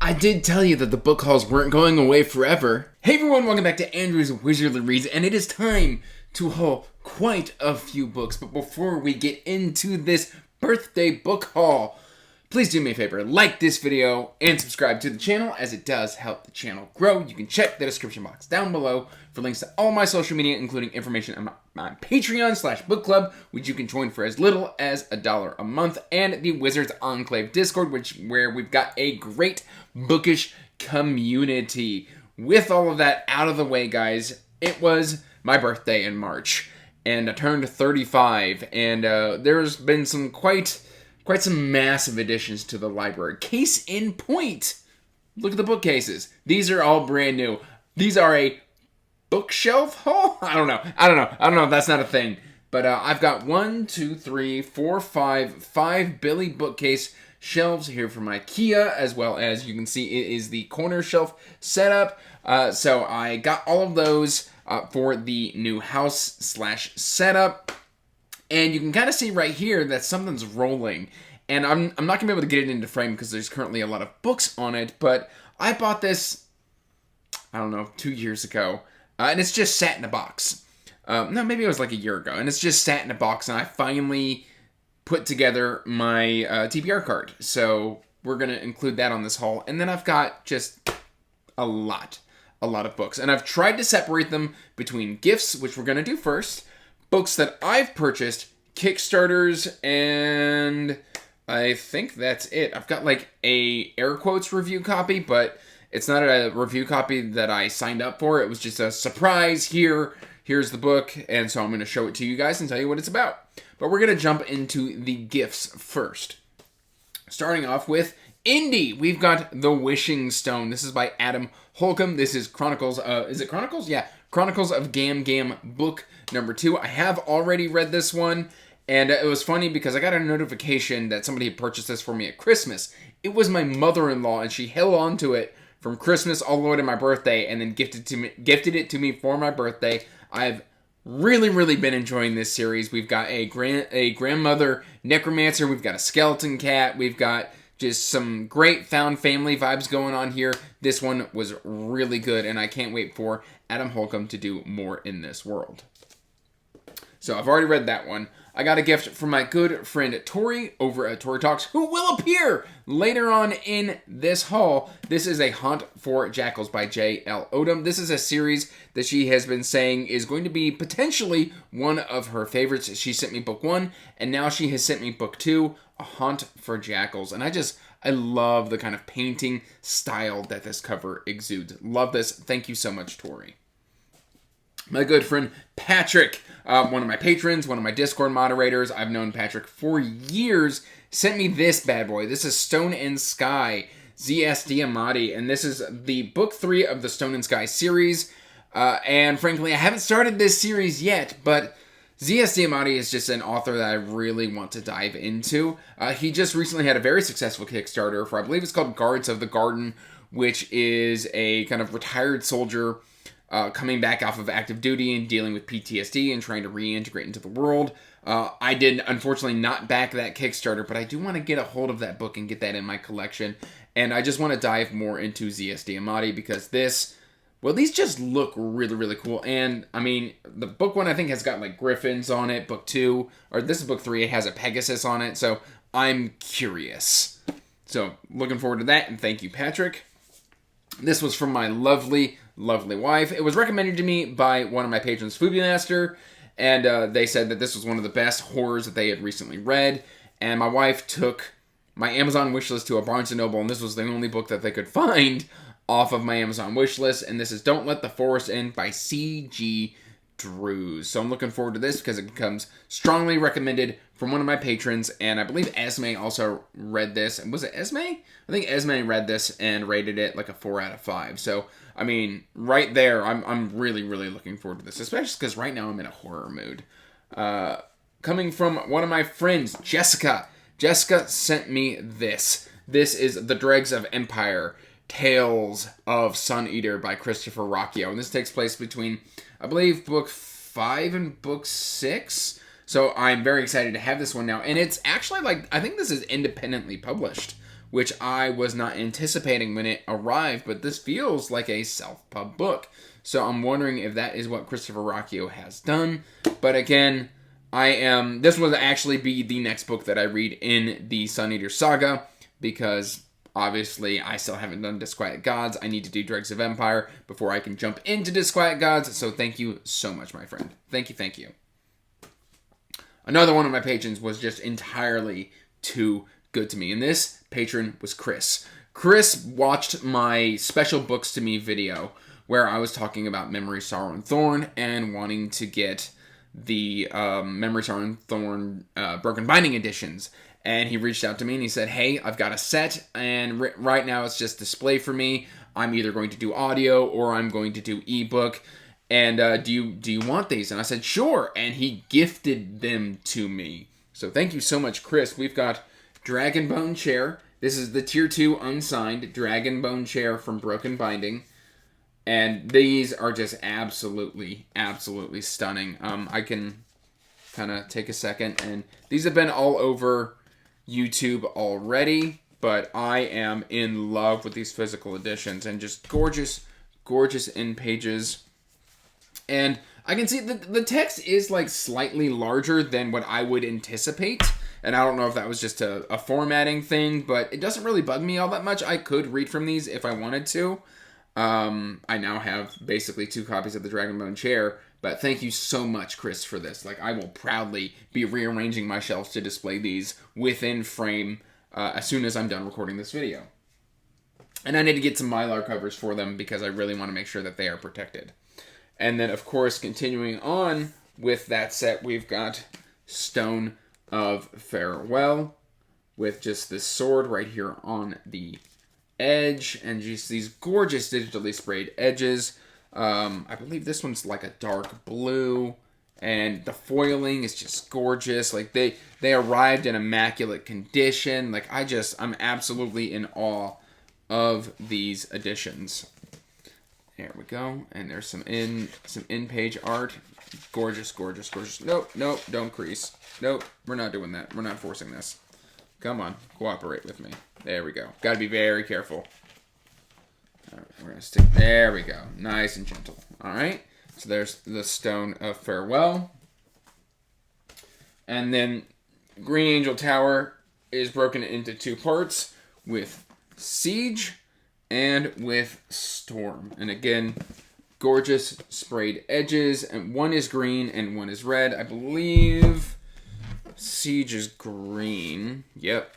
I did tell you that the book hauls weren't going away forever. Hey everyone, welcome back to Andrew's Wizardly Reads, and it is time to haul quite a few books. But before we get into this birthday book haul, please do me a favor, like this video and subscribe to the channel, as it does help the channel grow. You can check the description box down below for links to all my social media, including information on my Patreon/book club, which you can join for as little as $1 a month, and the Wizards Enclave Discord, where we've got a great bookish community. With all of that out of the way, guys, it was my birthday in March, and I turned 35, and there's been some quite some massive additions to the library. Case in point, look at the bookcases. These are all brand new. These are a bookshelf haul? I don't know if that's not a thing. But I've got 5 Billy bookcase shelves here from IKEA, as well as you can see it is the corner shelf setup. So I got all of those for the new house/setup. And you can kind of see right here that something's rolling. And I'm not going to be able to get it into frame because there's currently a lot of books on it. But I bought this, I don't know, 2 years ago. And it's just sat in a box. No, maybe it was like a year ago. And it's just sat in a box. And I finally put together my TBR card. So we're going to include that on this haul. And then I've got just a lot of books. And I've tried to separate them between gifts, which we're going to do first, books that I've purchased, Kickstarters, and I think that's it. I've got like a air quotes review copy, but it's not a review copy that I signed up for. It was just a surprise. Here's the book, and so I'm going to show it to you guys and tell you what it's about. But we're going to jump into the gifts first. Starting off with Indie, we've got The Wishing Stone. This is by Adam Holcomb. This is Chronicles, is it Chronicles? Yeah, Chronicles of Gam Gam, book number 2. I have already read this one, and it was funny because I got a notification that somebody had purchased this for me at Christmas. It was my mother-in-law, and she held on to it from Christmas all the way to my birthday, and then gifted it to me for my birthday. I've really been enjoying this series. We've got a grandmother necromancer. We've got a skeleton cat. We've got just some great found family vibes going on here. This one was really good, and I can't wait for Adam Holcomb to do more in this world. So I've already read that one. I got a gift from my good friend Tori over at Tori Talks, who will appear later on in this haul. This is A Haunt for Jackals by J.L. Odom. This is a series that she has been saying is going to be potentially one of her favorites. She sent me book 1, and now she has sent me book 2, A Haunt for Jackals. And I love the kind of painting style that this cover exudes. Love this. Thank you so much, Tori. My good friend Patrick, one of my patrons, one of my Discord moderators, I've known Patrick for years, sent me this bad boy. This is Stone and Sky, Z.S. Diamatti, and this is the book 3 of the Stone and Sky series. And frankly, I haven't started this series yet, but Z.S. Diamatti is just an author that I really want to dive into. He just recently had a very successful Kickstarter for, I believe it's called Guards of the Garden, which is a kind of retired soldier coming back off of active duty and dealing with PTSD and trying to reintegrate into the world. I did, unfortunately, not back that Kickstarter, but I do want to get a hold of that book and get that in my collection. And I just want to dive more into Z.S. Diamatti because these just look really cool. And, I mean, the book 1, I think, has got, like, griffins on it. Book 2, or this is book 3, it has a Pegasus on it. So, I'm curious. So, looking forward to that, and thank you, Patrick. This was from my lovely wife. It was recommended to me by one of my patrons, Fubimaster, and they said that this was one of the best horrors that they had recently read. And my wife took my Amazon wishlist to a Barnes & Noble, and this was the only book that they could find off of my Amazon wishlist, and this is Don't Let the Forest In by C.G. Drews. So I'm looking forward to this because it becomes strongly recommended from one of my patrons, and I believe Esme also read this. Was it Esme? I think Esme read this and rated it like a 4 out of 5. So, I mean, right there, I'm really looking forward to this, especially because right now I'm in a horror mood. Coming from one of my friends, Jessica. Jessica sent me this. This is The Dregs of Empire, Tales of Sun Eater by Christopher Rocchio. And this takes place between, I believe, book 5 and book 6. So I'm very excited to have this one now. And it's actually, like, I think this is independently published, which I was not anticipating when it arrived, but this feels like a self-pub book. So I'm wondering if that is what Christopher Rocchio has done. But again, this will actually be the next book that I read in the Sun Eater saga, because obviously I still haven't done Disquiet Gods. I need to do Dregs of Empire before I can jump into Disquiet Gods. So thank you so much, my friend. Thank you, thank you. Another one of my patrons was just entirely too good to me, and this patron was Chris. Chris watched my special books to me video where I was talking about Memory, Sorrow, and Thorn and wanting to get the Memory, Sorrow, and Thorn Broken Binding editions. And he reached out to me and he said, hey, I've got a set, and right now it's just display for me. I'm either going to do audio or I'm going to do ebook. And do you want these? And I said, sure. And he gifted them to me. So thank you so much, Chris. We've got Dragonbone Chair. This is the Tier 2 unsigned Dragonbone Chair from Broken Binding. And these are just absolutely, absolutely stunning. I can kind of take a second. And these have been all over YouTube already. But I am in love with these physical editions. And just gorgeous, gorgeous end pages. And I can see that the text is like slightly larger than what I would anticipate. And I don't know if that was just a formatting thing, but it doesn't really bug me all that much. I could read from these if I wanted to. I now have basically 2 copies of the Dragonbone Chair, but thank you so much, Chris, for this. Like, I will proudly be rearranging my shelves to display these within frame as soon as I'm done recording this video. And I need to get some Mylar covers for them because I really want to make sure that they are protected. And then, of course, continuing on with that set, we've got Stone of Farewell with just this sword right here on the edge and just these gorgeous digitally sprayed edges. I believe this one's like a dark blue, and the foiling is just gorgeous. Like they arrived in immaculate condition. Like I'm absolutely in awe of these editions. There we go. And there's some in-page art. Gorgeous, gorgeous, gorgeous. Nope, don't crease. Nope, we're not doing that. We're not forcing this. Come on, cooperate with me. There we go. Got to be very careful. All right, we're going to stick. There we go. Nice and gentle. All right. So there's the Stone of Farewell. And then Green Angel Tower is broken into 2 parts with Siege and with Storm. And again, gorgeous sprayed edges. And one is green and one is red. I believe Siege is green. Yep.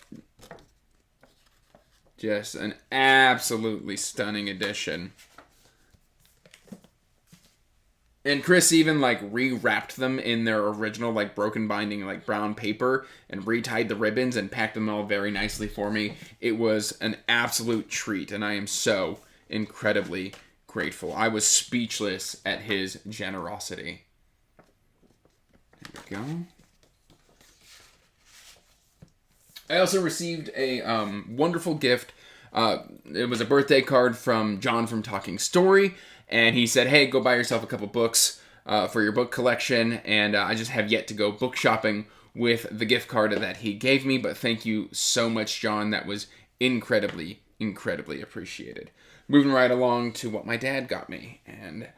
Just an absolutely stunning edition. And Chris even like rewrapped them in their original like broken binding like brown paper and retied the ribbons and packed them all very nicely for me. It was an absolute treat, and I am so incredibly grateful. I was speechless at his generosity. There we go. I also received a wonderful gift. It was a birthday card from John from Talking Story. And he said, hey, go buy yourself a couple books for your book collection. And I just have yet to go book shopping with the gift card that he gave me. But thank you so much, John. That was incredibly, incredibly appreciated. Moving right along to what my dad got me. And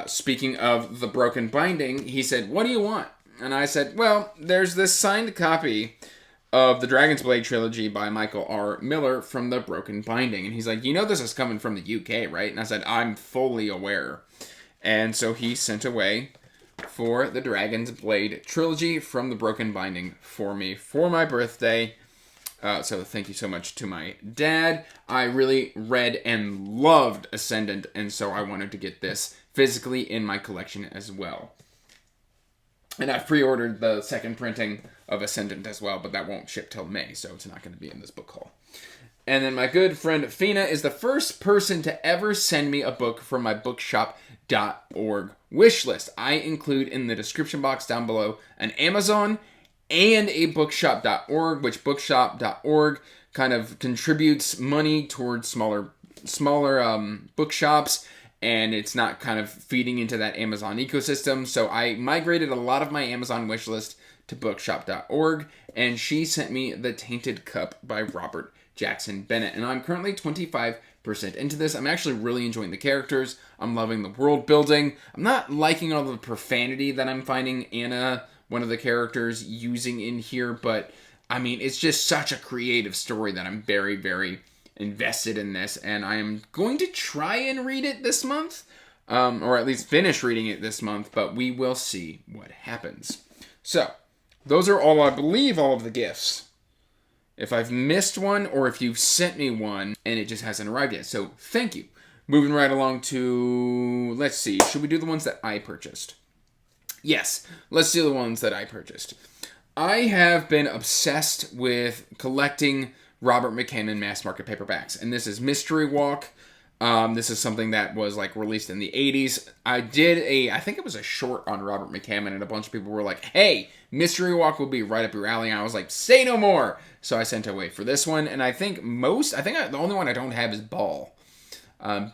speaking of the broken binding, he said, what do you want? And I said, well, there's this signed copy of the Dragon's Blade trilogy by Michael R. Miller from the Broken Binding. And he's like, you know this is coming from the UK, right? And I said, I'm fully aware. And so he sent away for the Dragon's Blade trilogy from the Broken Binding for me for my birthday. So thank you so much to my dad. I really read and loved Ascendant, and so I wanted to get this physically in my collection as well. And I've pre-ordered the second printing of Ascendant as well, but that won't ship till May, so it's not going to be in this book haul. And then my good friend Fina is the first person to ever send me a book from my bookshop.org wish list. I include in the description box down below an Amazon and a bookshop.org, which bookshop.org kind of contributes money towards smaller bookshops, and it's not kind of feeding into that Amazon ecosystem. So I migrated a lot of my Amazon wishlist to bookshop.org, and she sent me The Tainted Cup by Robert Jackson Bennett. And I'm currently 25% into this. I'm actually really enjoying the characters. I'm loving the world building. I'm not liking all the profanity that I'm finding Anna, one of the characters, using in here, but I mean, it's just such a creative story that I'm very, very invested in this, and I am going to try and read it this month, or at least finish reading it this month, but we will see what happens. So, those are all, I believe, all of the gifts. If I've missed one, or if you've sent me one, and it just hasn't arrived yet, so thank you. Moving right along to, let's see, should we do the ones that I purchased? Yes, let's do the ones that I purchased. I have been obsessed with collecting Robert McCammon mass market paperbacks, and this is Mystery Walk. This is something that was like released in the 80s. I think it was a short on Robert McCammon, and a bunch of people were like, hey, Mystery Walk will be right up your alley. And I was like, say no more. So I sent away for this one, and I think the only one I don't have is Ball. Baal.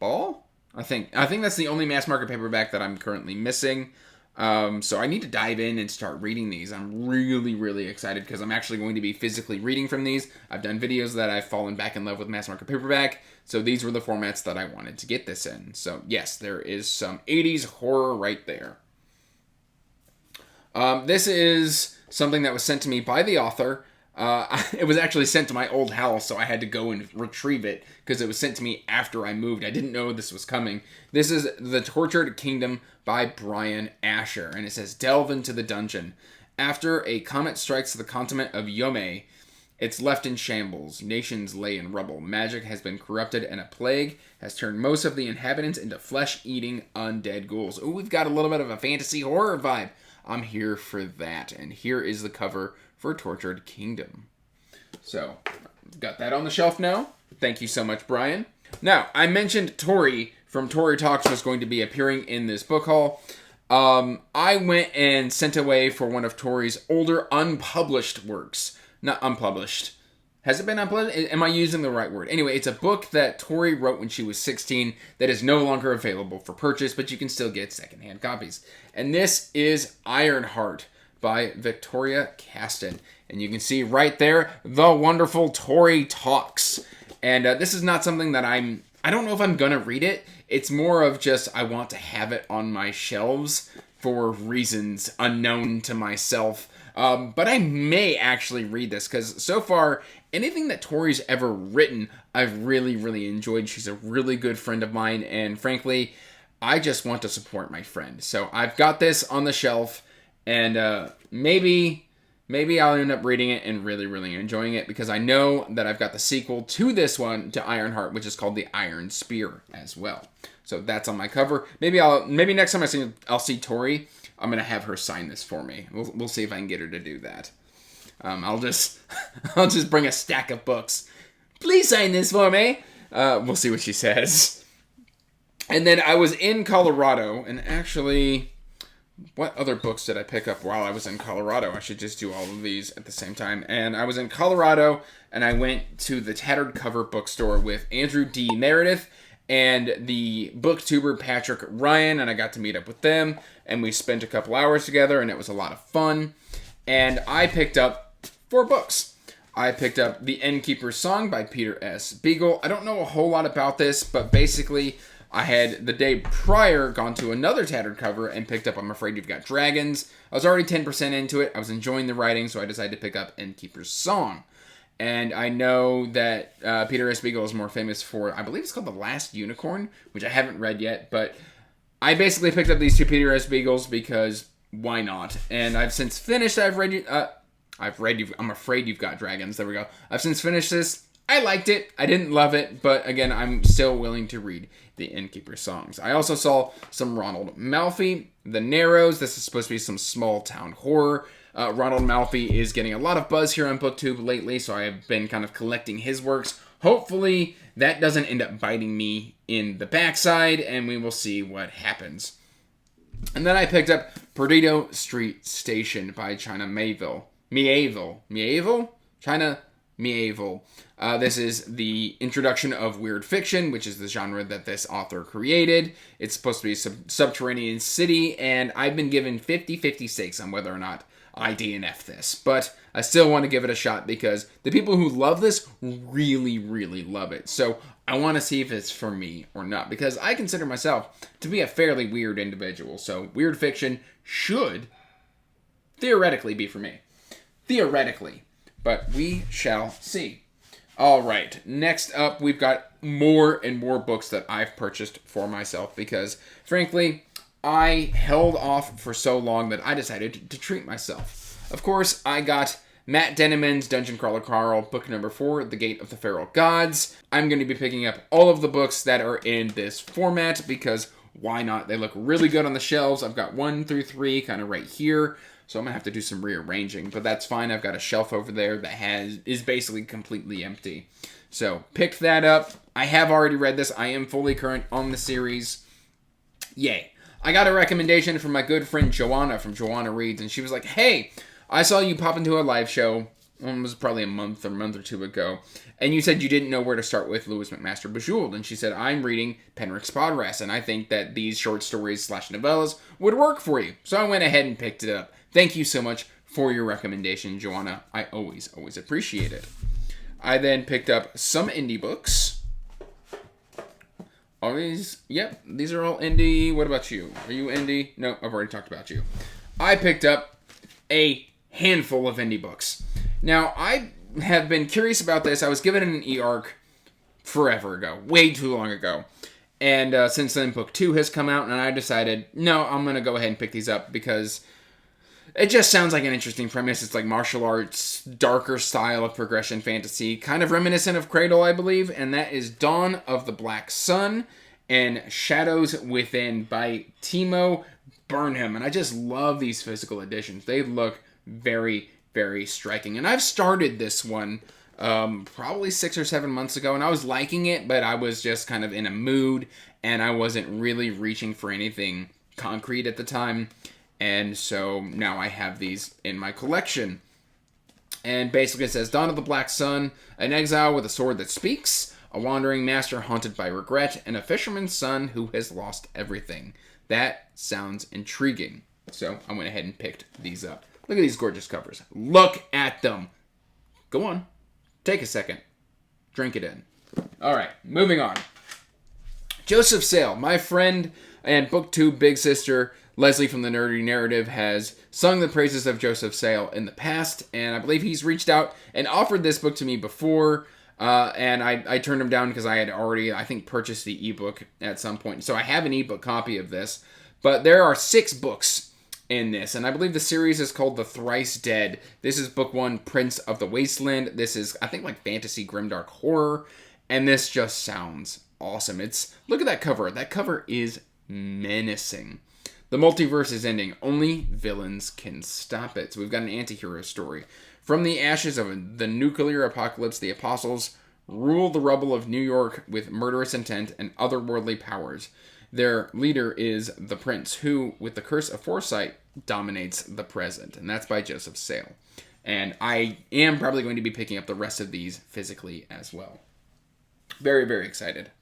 Ball? I think that's the only mass market paperback that I'm currently missing. So I need to dive in and start reading these. I'm really, really excited because I'm actually going to be physically reading from these. I've done videos that I've fallen back in love with mass market paperback, so these were the formats that I wanted to get this in. So yes, there is some 80s horror right there. This is something that was sent to me by the author. It was actually sent to my old house, so I had to go and retrieve it because it was sent to me after I moved. I didn't know this was coming. This is The Tortured Kingdom by Brian Asher, and it says, delve into the dungeon. After a comet strikes the continent of Yome, it's left in shambles. Nations lay in rubble. Magic has been corrupted, and a plague has turned most of the inhabitants into flesh-eating undead ghouls. Ooh, we've got a little bit of a fantasy horror vibe. I'm here for that, and here is the cover for Tortured Kingdom. So, got that on the shelf now. Thank you so much, Brian. Now, I mentioned Tori from Tori Talks was going to be appearing in this book haul. I went and sent away for one of Tori's older unpublished works. Not unpublished. Has it been unpublished? Am I using the right word? Anyway, it's a book that Tori wrote when she was 16 that is no longer available for purchase, but you can still get secondhand copies. And this is Ironheart by Victoria Caston. And you can see right there, the wonderful Tori Talks. And this is not something that I don't know if I'm going to read it. It's more of just I want to have it on my shelves for reasons unknown to myself. But I may actually read this because so far, anything that Tori's ever written, I've really, really enjoyed. She's a really good friend of mine. And frankly, I just want to support my friend. So I've got this on the shelf. And maybe I'll end up reading it and really, really enjoying it because I know that I've got the sequel to this one, to Ironheart, which is called The Iron Spear as well. So that's on my cover. Maybe next time I'll see Tori, I'm gonna have her sign this for me. We'll see if I can get her to do that. I'll just bring a stack of books. Please sign this for me. We'll see what she says. And then I was in Colorado, and actually, what other books did I pick up while I was in Colorado? I should just do all of these at the same time. And I was in Colorado, and I went to the Tattered Cover bookstore with Andrew D. Meredith and the booktuber Patrick Ryan, and I got to meet up with them, and we spent a couple hours together, and it was a lot of fun. And I picked up 4 books. I picked up The Innkeeper's Song by Peter S. Beagle. I don't know a whole lot about this, but basically I had the day prior gone to another Tattered Cover and picked up I'm Afraid You've Got Dragons. I was already 10% into it. I was enjoying the writing, so I decided to pick up Innkeeper's Song. And I know that Peter S. Beagle is more famous for, I believe it's called The Last Unicorn, which I haven't read yet, but I basically picked up these 2 Peter S. Beagles because why not? And I've since finished, I'm Afraid You've Got Dragons. There we go. I've since finished this. I liked it. I didn't love it, but again, I'm still willing to read the Innkeeper's Songs. I also saw some Ronald Malfi, The Narrows. This is supposed to be some small town horror. Ronald Malfi is getting a lot of buzz here on BookTube lately, so I have been kind of collecting his works. Hopefully, that doesn't end up biting me in the backside, and we will see what happens. And then I picked up Perdido Street Station by China Miéville. China Miéville. This is the introduction of weird fiction, which is the genre that this author created. It's supposed to be a subterranean city, and I've been given 50-50 stakes on whether or not I DNF this. But I still want to give it a shot because the people who love this really, really love it. So I want to see if it's for me or not, because I consider myself to be a fairly weird individual. So weird fiction should theoretically be for me. Theoretically. But we shall see. All right, next up, we've got more and more books that I've purchased for myself because, frankly, I held off for so long that I decided to treat myself. Of course, I got Matt Denneman's Dungeon Crawler Carl, book number 4, The Gate of the Feral Gods. I'm going to be picking up all of the books that are in this format because why not? They look really good on the shelves. I've got 1 through 3 kind of right here. So I'm going to have to do some rearranging, but that's fine. I've got a shelf over there that is basically completely empty. So picked that up. I have already read this. I am fully current on the series. Yay. I got a recommendation from my good friend Joanna from Joanna Reads, and she was like, hey, I saw you pop into a live show. It was probably a month or two ago, and you said you didn't know where to start with Louis McMaster Bejeweled, and she said, I'm reading Penrick's Podrest, and I think that these short stories / novellas would work for you. So I went ahead and picked it up. Thank you so much for your recommendation, Joanna. I always appreciate it. I then picked up some indie books. All these, yep, these are all indie. What about you? Are you indie? No, I've already talked about you. I picked up a handful of indie books. Now, I have been curious about this. I was given an e-arc forever ago, way too long ago. And since then, book 2 has come out, and I decided, no, I'm going to go ahead and pick these up because it just sounds like an interesting premise. It's like martial arts, darker style of progression fantasy, kind of reminiscent of Cradle, I believe, and that is Dawn of the Black Sun and Shadows Within by Timo Burnham. And I just love these physical editions. They look very, very striking. And I've started this one probably 6 or 7 months ago, and I was liking it, but I was just kind of in a mood, and I wasn't really reaching for anything concrete at the time. And so now I have these in my collection. And basically it says, Dawn of the Black Sun, an exile with a sword that speaks, a wandering master haunted by regret, and a fisherman's son who has lost everything. That sounds intriguing. So I went ahead and picked these up. Look at these gorgeous covers. Look at them. Go on. Take a second. Drink it in. All right, moving on. Joseph Sale, my friend and BookTube big sister, Leslie from the Nerdy Narrative, has sung the praises of Joseph Sale in the past, and I believe he's reached out and offered this book to me before, and I turned him down because I had already, I think, purchased the ebook at some point. So I have an ebook copy of this, but there are 6 books in this, and I believe the series is called The Thrice Dead. This is book 1, Prince of the Wasteland. This is, I think, like fantasy grimdark horror, and this just sounds awesome. Look at that cover. That cover is menacing. The multiverse is ending. Only villains can stop it. So we've got an anti-hero story. From the ashes of the nuclear apocalypse, the apostles rule the rubble of New York with murderous intent and otherworldly powers. Their leader is the prince, who, with the curse of foresight, dominates the present. And that's by Joseph Sale. And I am probably going to be picking up the rest of these physically as well. Very, very excited.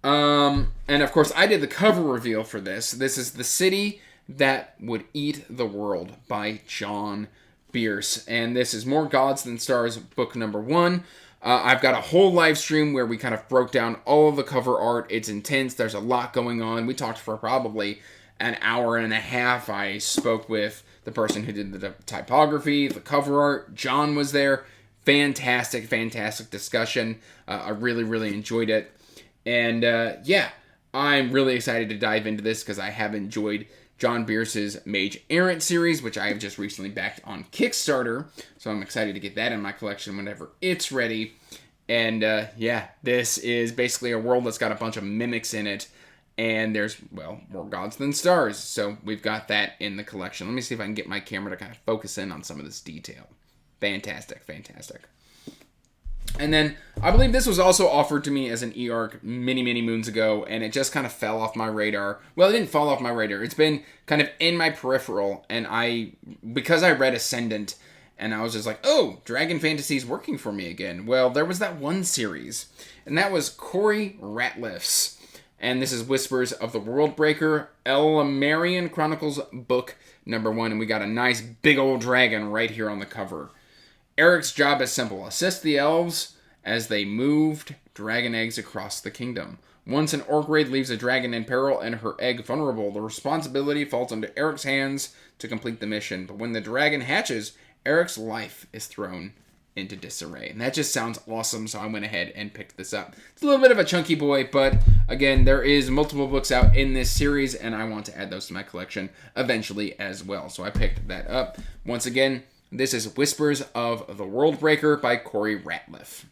And of course, I did the cover reveal for this. This is The City That Would Eat the World by John Bierce. And this is More Gods Than Stars, book number 1. I've got a whole live stream where we kind of broke down all of the cover art. It's intense. There's a lot going on. We talked for probably an hour and a half. I spoke with the person who did the typography, the cover art. John was there. Fantastic, fantastic discussion. I really, really enjoyed it. And yeah, I'm really excited to dive into this because I have enjoyed John Bierce's Mage Errant series, which I have just recently backed on Kickstarter. So I'm excited to get that in my collection whenever it's ready. And yeah, this is basically a world that's got a bunch of mimics in it. And there's, well, more gods than stars. So we've got that in the collection. Let me see if I can get my camera to kind of focus in on some of this detail. Fantastic, fantastic. And then, I believe this was also offered to me as an e-arc many, many moons ago, and it just kind of fell off my radar. Well, it didn't fall off my radar. It's been kind of in my peripheral, and because I read Ascendant, and I was just like, oh, Dragon Fantasy's working for me again. Well, there was that one series, and that was Corey Ratliff's And this is Whispers of the Worldbreaker, Elmarian Chronicles book number 1. And we got a nice big old dragon right here on the cover. Eric's job is simple. Assist the elves as they moved dragon eggs across the kingdom. Once an orc raid leaves a dragon in peril and her egg vulnerable, the responsibility falls into Eric's hands to complete the mission. But when the dragon hatches, Eric's life is thrown into disarray. And that just sounds awesome, so I went ahead and picked this up. It's a little bit of a chunky boy, but again, there is multiple books out in this series, and I want to add those to my collection eventually as well. So I picked that up. Once again, this is Whispers of the Worldbreaker by Corey Ratliff.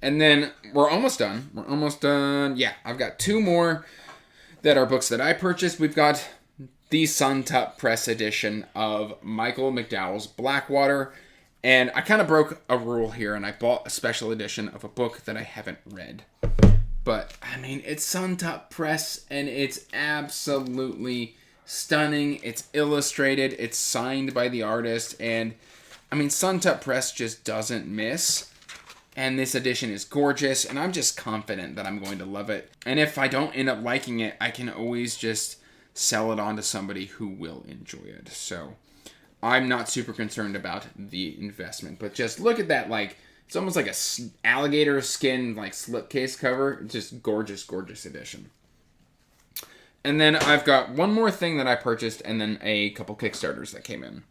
And then we're almost done. Yeah, I've got 2 more that are books that I purchased. We've got the Suntop Press edition of Michael McDowell's Blackwater. And I kind of broke a rule here, and I bought a special edition of a book that I haven't read. But, I mean, it's Suntop Press, and it's absolutely stunning. It's illustrated. It's signed by the artist. And, I mean, Suntop Press just doesn't miss. And this edition is gorgeous, and I'm just confident that I'm going to love it. And if I don't end up liking it, I can always just sell it on to somebody who will enjoy it. So I'm not super concerned about the investment. But just look at that, like, it's almost like a alligator skin, like, slipcase cover. Just gorgeous, gorgeous edition. And then I've got one more thing that I purchased, and then a couple Kickstarters that came in.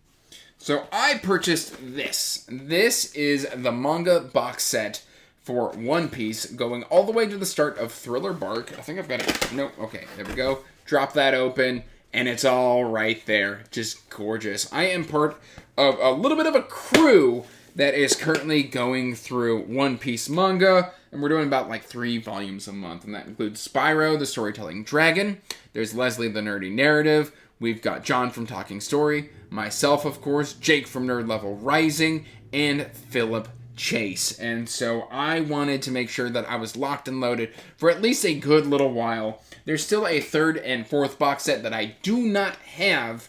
So I purchased this. This is the manga box set for One Piece, going all the way to the start of Thriller Bark. I think I've got it. Nope. Okay, there we go. Drop that open, and it's all right there. Just gorgeous. I am part of a little bit of a crew that is currently going through One Piece manga, and we're doing about like 3 volumes a month, and that includes Spyro, the Storytelling Dragon. There's Leslie, the Nerdy Narrative. We've got John from Talking Story, myself, of course, Jake from Nerd Level Rising, and Philip Chase. And so I wanted to make sure that I was locked and loaded for at least a good little while. There's still a 3rd and 4th box set that I do not have,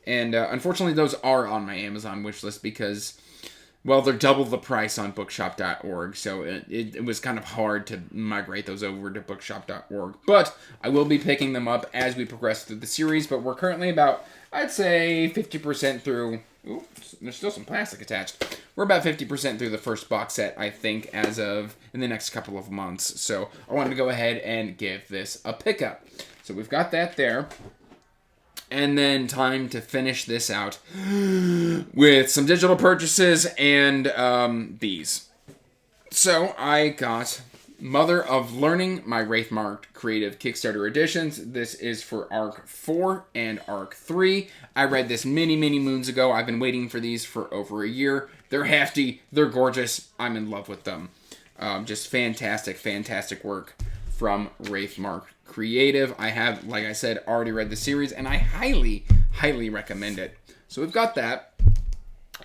and unfortunately those are on my Amazon wishlist because, well, they're double the price on bookshop.org, so it was kind of hard to migrate those over to bookshop.org. But I will be picking them up as we progress through the series, but we're currently about, I'd say, 50% through. Ooh, there's still some plastic attached. We're about 50% through the first box set, I think, as of in the next couple of months. So I wanted to go ahead and give this a pickup. So we've got that there. And then time to finish this out with some digital purchases and these. So I got Mother of Learning, my Wraithmark Creative Kickstarter editions. This is for Arc 4 and Arc 3. I read this many, many moons ago. I've been waiting for these for over a year. They're hefty. They're gorgeous. I'm in love with them. Just fantastic, fantastic work from Wraithmark Creative. I have, like I said, already read the series, and I highly, highly recommend it. So we've got that.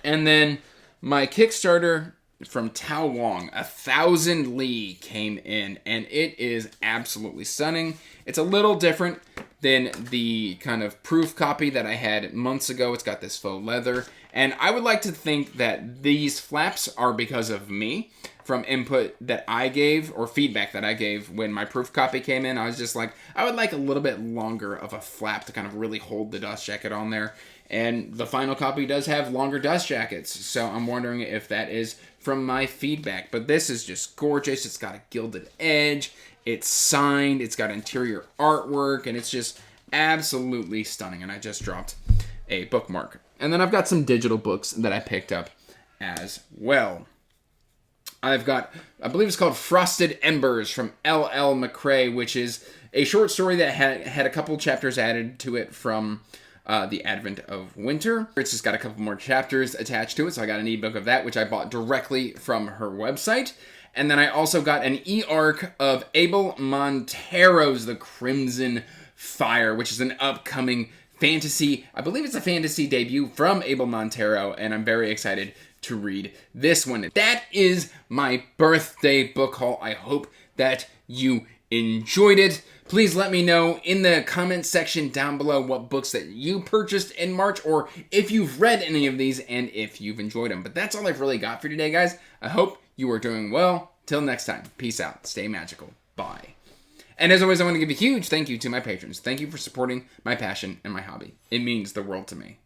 And then my Kickstarter from Tao Wong, 1,000 Li, came in, and it is absolutely stunning. It's a little different than the kind of proof copy that I had months ago. It's got this faux leather, and I would like to think that these flaps are because of me, from input that I gave, or feedback that I gave when my proof copy came in. I was just like, I would like a little bit longer of a flap to kind of really hold the dust jacket on there. And the final copy does have longer dust jackets, so I'm wondering if that is from my feedback. But this is just gorgeous. It's got a gilded edge. It's signed. It's got interior artwork, and it's just absolutely stunning. And I just dropped a bookmark. And then I've got some digital books that I picked up as well. I've got, I believe it's called Frosted Embers from L.L. McCrae, which is a short story that had a couple chapters added to it from the Advent of Winter. It's just got a couple more chapters attached to it, so I got an ebook of that, which I bought directly from her website. And then I also got an e-arc of Abel Montero's The Crimson Fire, which is an upcoming fantasy, I believe it's a fantasy debut from Abel Montero, and I'm very excited to read this one. That is my birthday book haul. I hope that you enjoyed it. Please let me know in the comment section down below what books that you purchased in March, or if you've read any of these and if you've enjoyed them. But that's all I've really got for today, guys. I hope you are doing well. Till next time, peace out. Stay magical. Bye. And as always, I want to give a huge thank you to my patrons. Thank you for supporting my passion and my hobby. It means the world to me.